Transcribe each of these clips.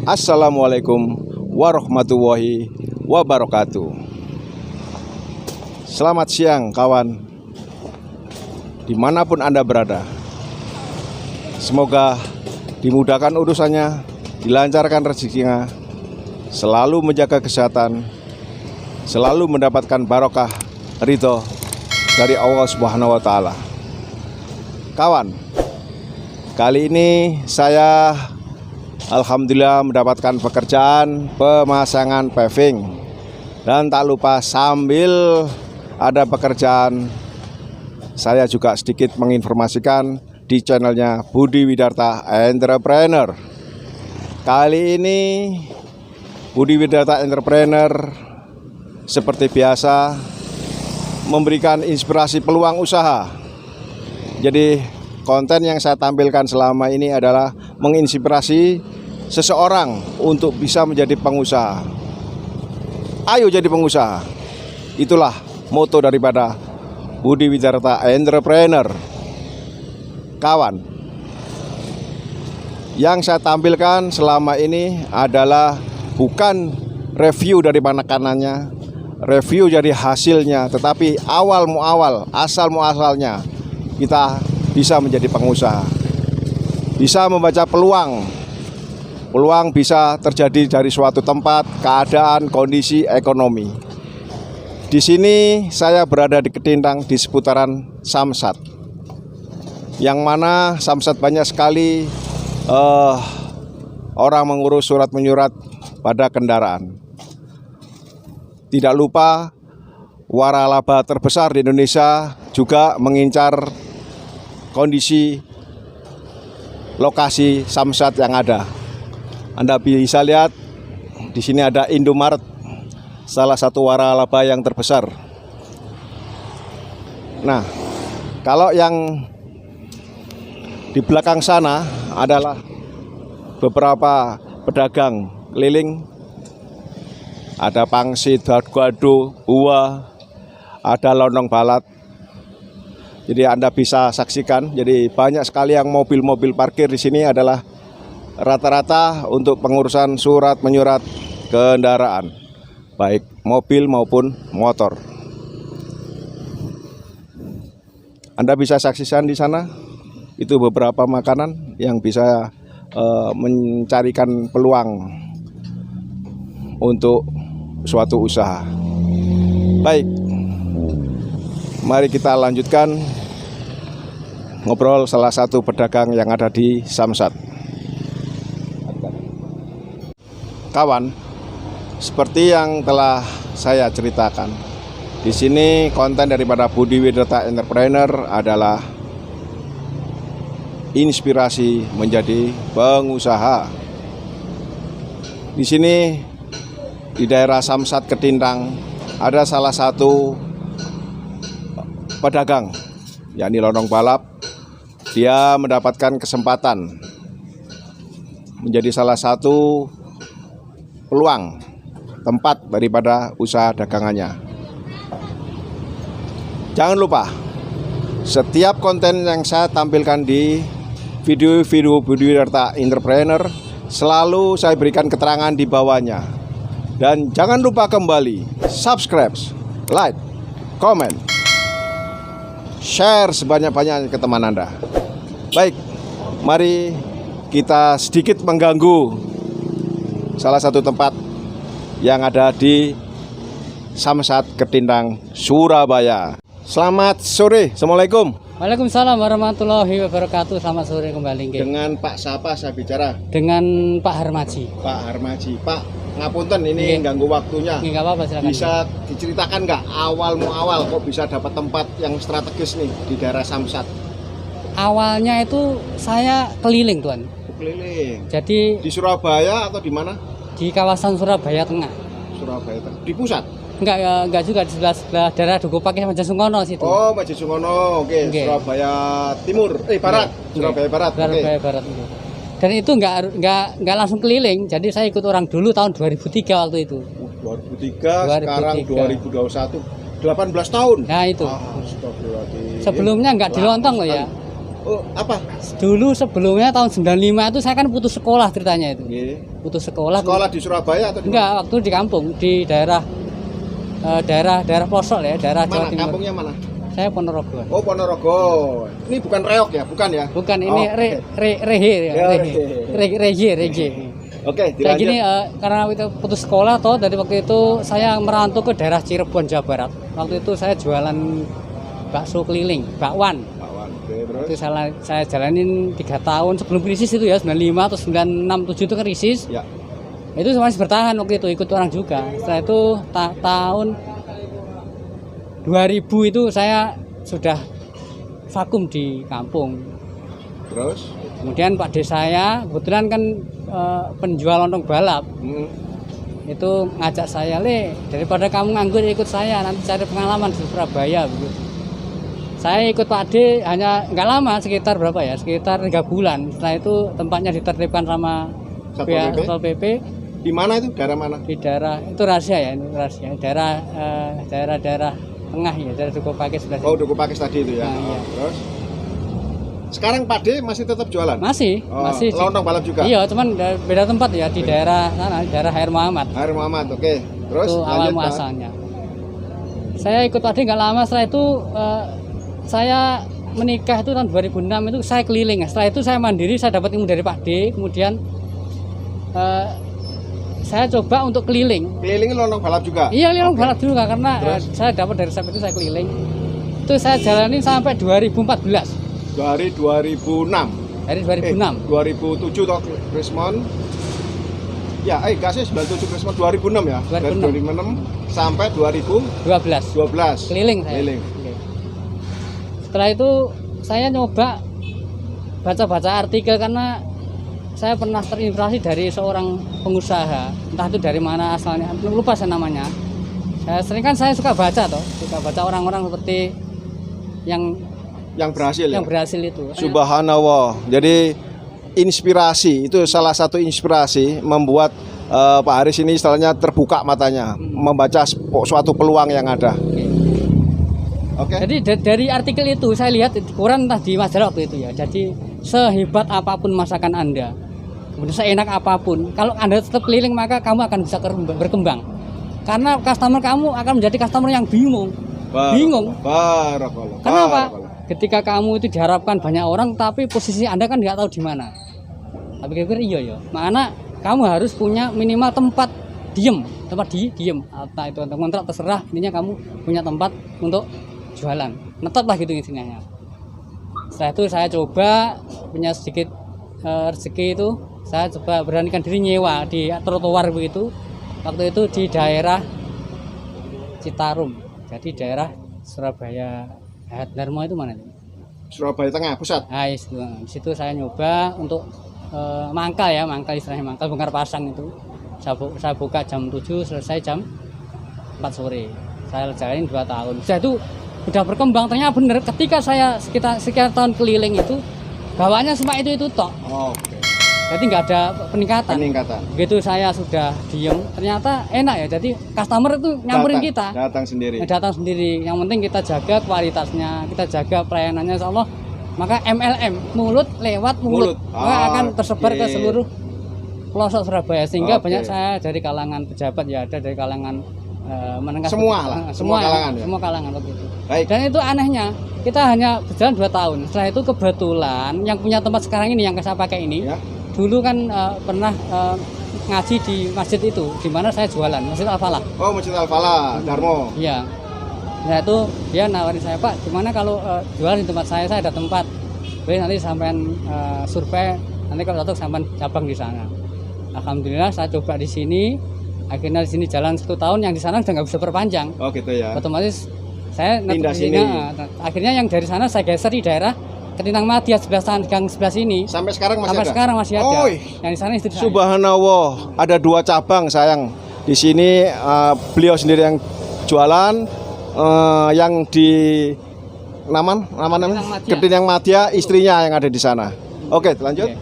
Assalamualaikum warahmatullahi wabarakatuh. Selamat siang kawan, dimanapun Anda berada. Semoga dimudahkan urusannya, dilancarkan rezekinya, selalu menjaga kesehatan, selalu mendapatkan barokah ridho dari Allah Subhanahu wa Ta'ala. Kawan, kali ini saya alhamdulillah mendapatkan pekerjaan pemasangan paving. Dan tak lupa sambil ada pekerjaan, saya juga sedikit menginformasikan di channelnya Budi Widarta Entrepreneur. Kali ini Budi Widarta Entrepreneur seperti biasa memberikan inspirasi peluang usaha. Jadi konten yang saya tampilkan selama ini adalah menginspirasi seseorang untuk bisa menjadi pengusaha. Ayo jadi pengusaha. Itulah moto daripada Budi Widarta Entrepreneur. Kawan, yang saya tampilkan selama ini adalah bukan review dari makanannya, review dari hasilnya, tetapi awal muawal, asal muasalnya kita bisa menjadi pengusaha, bisa membaca peluang. Peluang bisa terjadi dari suatu tempat, keadaan, kondisi ekonomi. Di sini saya berada di Ketintang di seputaran Samsat, yang mana Samsat banyak sekali orang mengurus surat menyurat pada kendaraan. Tidak lupa waralaba terbesar di Indonesia juga mengincar kondisi lokasi Samsat yang ada. Anda bisa lihat di sini ada Indomaret, salah satu waralaba yang terbesar. Nah, kalau yang di belakang sana adalah beberapa pedagang keliling. Ada pangsit, gado, buah, ada lontong balat. Jadi Anda bisa saksikan. Jadi banyak sekali yang mobil-mobil parkir di sini adalah rata-rata untuk pengurusan surat menyurat kendaraan, baik mobil maupun motor. Anda bisa saksikan di sana, itu beberapa makanan yang bisa mencarikan peluang untuk suatu usaha. Baik, mari kita lanjutkan ngobrol salah satu pedagang yang ada di Samsat. Kawan, seperti yang telah saya ceritakan, di sini konten daripada Budi Widarta Entrepreneur adalah inspirasi menjadi pengusaha. Di sini di daerah Samsat Ketintang ada salah satu pedagang, yakni lontong balap. Dia mendapatkan kesempatan menjadi salah satu peluang tempat daripada usaha dagangannya. Jangan lupa, setiap konten yang saya tampilkan di video-video Budi Widarta Entrepreneur selalu saya berikan keterangan di bawahnya. Dan jangan lupa kembali subscribe, like, comment, share sebanyak-banyaknya ke teman Anda. Baik, mari kita sedikit mengganggu salah satu tempat yang ada di Samsat Ketintang, Surabaya. Selamat sore, Assalamualaikum. Waalaikumsalam warahmatullahi wabarakatuh. Selamat sore kembali. Dengan Pak siapa saya bicara? Dengan Pak Harmaji. Pak Harmaji. Pak, ngapunten ini ganggu waktunya. Nggak apa-apa, silakan. Bisa diceritakan nggak awal muawal kok bisa dapat tempat yang strategis nih di daerah Samsat? Awalnya itu saya keliling, Tuan. Keliling. Jadi Di Surabaya atau di mana? di kawasan Surabaya Tengah. Surabaya di pusat. Enggak juga di sebelah daerah Duku Pakis sama Jasungkono situ. Oh, Majisungono. Oke. Oke. Surabaya Timur, barat. Surabaya Barat. Surabaya Barat itu. Dan itu enggak langsung keliling. Jadi saya ikut orang dulu tahun 2003 waktu itu. 2003, sekarang 2021. 18 tahun. Nah itu. Astagfirullahaladzim. Sebelumnya enggak di Lontong loh ya. Oh, apa? Dulu sebelumnya tahun 95 itu saya kan putus sekolah ceritanya itu. Nggih. Putus sekolah. Sekolah di Surabaya atau di Enggak, waktu di kampung, di daerah daerah pelosok ya, daerah Jawa mana? Timur. Kampungnya mana? Saya Ponorogo. Oh, Ponorogo. Ini bukan reok ya, bukan ya? Bukan, ini Oh, rehe ya, Ya, reje. Oke, Kayak dilanjut. gini, karena itu putus sekolah toh, dari waktu itu saya merantau ke daerah Cirebon, Jawa Barat. Waktu itu saya jualan bakso keliling, bakwan. Bakwan. Oke, terus. Itu saya jalanin 3 tahun sebelum krisis itu ya, 95 atau 967 itu kan krisis. Ya. Itu masih bertahan waktu itu, ikut orang juga. Setelah itu tahun 2000 itu saya sudah vakum di kampung. Terus. Kemudian Pak D saya kebetulan kan penjual lontong balap. Itu ngajak saya, Le, daripada kamu nganggur ikut saya, nanti cari pengalaman di Surabaya begitu. Saya ikut Pak D hanya nggak lama, sekitar berapa ya, sekitar 3 bulan. Setelah itu tempatnya ditertibkan sama pihak Satpol PP. Di mana itu? Daerah mana? Di daerah itu rahasia ya, ini rahasia. Daerah tengah ya, daerah Dukuh Pakis sebelah Oh, sini. Dukuh Pakis tadi itu ya. Nah, iya. Terus. Sekarang Pak D masih tetap jualan? Masih. Lontong balap juga? Iya, cuman beda tempat ya, di daerah sana, di daerah Hair Muhammad. Hair Muhammad, oke. Terus Itu awal lanjut, Pak. muasalnya. Saya ikut Pak D nggak lama, setelah itu saya menikah itu tahun 2006 itu saya keliling. Setelah itu saya mandiri, saya dapat ilmu dari Pak D, kemudian saya coba untuk keliling. Keliling lontong balap juga? Iya, keliling Oke. balap juga karena saya dapat dari resep itu saya keliling. Itu saya jalanin sampai 2014. Dari 2006. Dari 2006. 2007 toh Krismon. Ya, enggak sih 97 Krismon 2006 ya. Dari 2006 sampai 2012 12. Keliling saya. Keliling. Setelah itu saya nyoba baca-baca artikel karena saya pernah terinspirasi dari seorang pengusaha, entah itu dari mana asalnya, lupa saya namanya. Saya suka baca suka baca orang-orang seperti yang berhasil ya. Yang berhasil itu. Subhanallah. Jadi inspirasi itu salah satu inspirasi membuat Pak Haris ini istilahnya terbuka matanya, membaca suatu peluang yang ada. Oke. Jadi dari artikel itu saya lihat di koran entah di majalah waktu itu ya. Jadi sehebat apapun masakan Anda, kemudian seenak apapun, kalau Anda tetap keliling maka kamu akan bisa berkembang. Karena customer kamu akan menjadi customer yang bingung. Barakallah. Kenapa? Ketika kamu itu diharapkan banyak orang, tapi posisi Anda kan nggak tahu di mana. Tapi kira-kira iya ya. Mana kamu harus punya minimal tempat diem. Entah itu untuk kontrak terserah. Intinya kamu punya tempat untuk jualan. Netap lah gitu intinya. Setelah itu saya coba punya sedikit rezeki itu, saya coba beranikan diri nyewa di trotoar begitu. Waktu itu di daerah Citarum. Jadi daerah Surabaya Dharma itu mana? Surabaya Tengah pusat. Nah, di situ saya nyoba untuk mangkal istilahnya mangkal bongkar pasang itu. Saya buka jam 7, selesai jam 4 sore. Saya jalanin 2 tahun. Saya itu udah berkembang, ternyata bener ketika saya sekitar tahun keliling itu bawaannya cuma itu tok. Oke. Jadi nggak ada peningkatan. Begitu saya sudah diem, ternyata enak ya. Jadi customer itu nyamperin kita. Datang sendiri. Yang penting kita jaga kualitasnya, kita jaga pelayanannya, insya Allah. Maka MLM, mulut lewat mulut, maka akan tersebar ke seluruh pelosok Surabaya. Sehingga banyak saya dari kalangan pejabat ya, ada dari kalangan menengah. Semua kalangan ya? Semua kalangan begitu. Baik. Dan itu anehnya, kita hanya berjalan 2 tahun. Setelah itu kebetulan yang punya tempat sekarang ini, yang saya pakai ini, Ya. dulu kan pernah ngaji di masjid itu, di mana saya jualan, Masjid Al-Falah. Oh, Masjid Al-Falah, Darmo. Iya. Nah itu dia nawarin saya, Pak, gimana kalau jualan di tempat saya ada tempat. Boleh nanti sampean survei, nanti kalau cocok sampean cabang di sana. Alhamdulillah saya coba di sini, akhirnya di sini jalan 1 tahun, yang di sana udah nggak bisa perpanjang. Oh gitu ya. Otomatis saya pindah sini. Akhirnya yang dari sana saya geser di daerah Ketintang Madya gang sebelah sini. Sampai sekarang masih ada? Sekarang masih ada. Oh, yang di sana istri saya. Subhanallah, ada 2 cabang sayang. Di sini beliau sendiri yang jualan, yang di Ketintang Madya istrinya yang ada di sana. Oke, lanjut. Oke.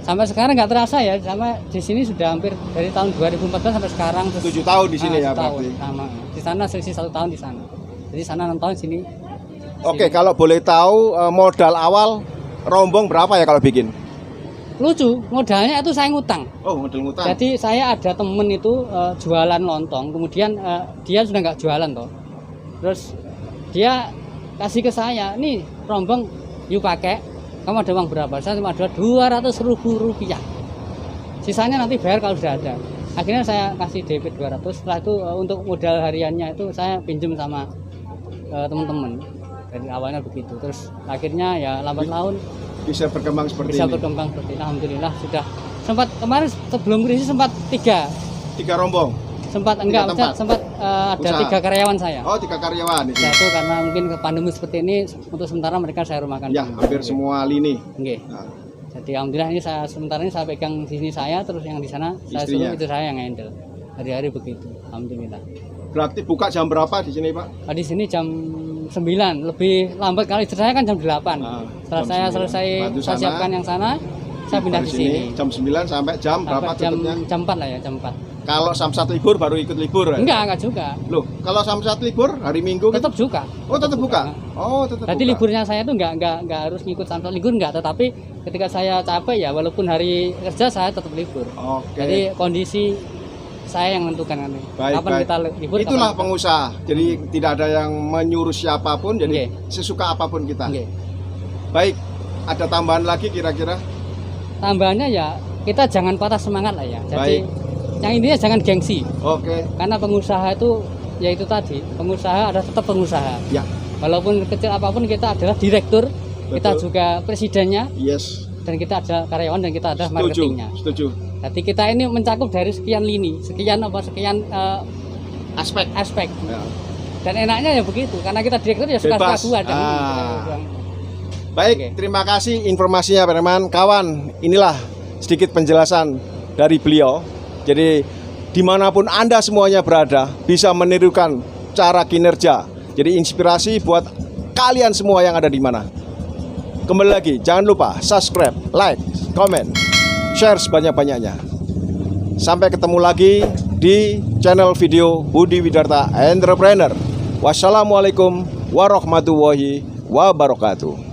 Sampai sekarang nggak terasa ya, sama di sini sudah hampir dari tahun 2014 sampai sekarang. 7 tahun di sini ya tahun, berarti. sama. Di sana selisih 1 tahun di sana. Jadi sana 6 tahun, sini. Oke, kalau boleh tahu modal awal rombong berapa ya kalau bikin? Lucu, modalnya itu saya ngutang. Oh, modal ngutang. Jadi saya ada temen itu jualan lontong, kemudian dia sudah nggak jualan toh. Terus dia kasih ke saya, nih rombong, yuk pakai. Kamu ada uang berapa? Saya cuma ada 200.000 rupiah. Sisanya nanti bayar kalau sudah ada. Akhirnya saya kasih DP 200. Setelah itu untuk modal hariannya itu saya pinjam sama teman-teman. Dari awalnya begitu. Terus akhirnya ya lambat laun Bisa berkembang seperti bisa ini. berkembang seperti ini. Alhamdulillah sudah sempat kemarin sebelum krisis sempat tiga Rombong. sempat Tiga enggak tempat. sempat ada Usaha. 3 karyawan saya. Oh, 3 karyawan di sini. Satu karena mungkin ke pandemi seperti ini untuk sementara mereka saya rumahkan. Ya, hampir semua lini. Nggih. Nah, Jadi alhamdulillah ini saya sementara ini saya pegang di sini saya, terus yang di sana saya Istrinya. suruh itu saya yang handle. Hari-hari begitu. Alhamdulillah. berarti buka jam berapa di sini, Pak? Di sini jam 9, lebih lambat kali istri saya kan jam 8. Nah, Setelah jam saya 9. selesai Bantu saya sana. siapkan yang sana, saya pindah Dari di sini. Jam 9 sampai jam berapa Sampai jam tutupnya? jam 4 lah ya, jam 4. Kalau Samsat libur baru ikut libur ya? Enggak juga. Loh, kalau Samsat libur hari Minggu gitu? Tetap juga. Oh, tetap buka. Oh, tetap Jadi buka. liburnya saya tuh enggak harus ngikut sampai libur enggak, tetapi ketika saya capek ya walaupun hari kerja saya tetap libur. Oke. Jadi kondisi saya yang menentukan nanti. Baik, Kapan baik. kita libur? Itulah kapan pengusaha. Jadi tidak ada yang menyuruh siapapun, jadi Nggih. sesuka apapun kita. Nggih. Baik, ada tambahan lagi kira-kira? Tambahannya ya kita jangan patah semangat lah ya. Jadi Baik. yang intinya jangan gengsi. Oke. Karena pengusaha itu ya itu tadi, pengusaha ada tetap pengusaha. Ya, Walaupun kecil apapun kita adalah direktur, kita Betul. juga presidennya, yes. dan kita ada karyawan dan kita ada Setuju, marketingnya. setuju. Jadi kita ini mencakup dari sekian lini, sekian Aspek. aspek. Ya. Dan enaknya ya begitu, karena kita direktur ya suka-suka Bebas. gua dan Baik, Oke. terima kasih informasinya Pak Herman. Kawan, inilah sedikit penjelasan dari beliau. Jadi dimanapun Anda semuanya berada, bisa menirukan cara kinerja. Jadi inspirasi buat kalian semua yang ada di mana. Kembali lagi, jangan lupa subscribe, like, comment, share sebanyak-banyaknya. Sampai ketemu lagi di channel video Budi Widarta Entrepreneur. Wassalamualaikum warahmatullahi wabarakatuh.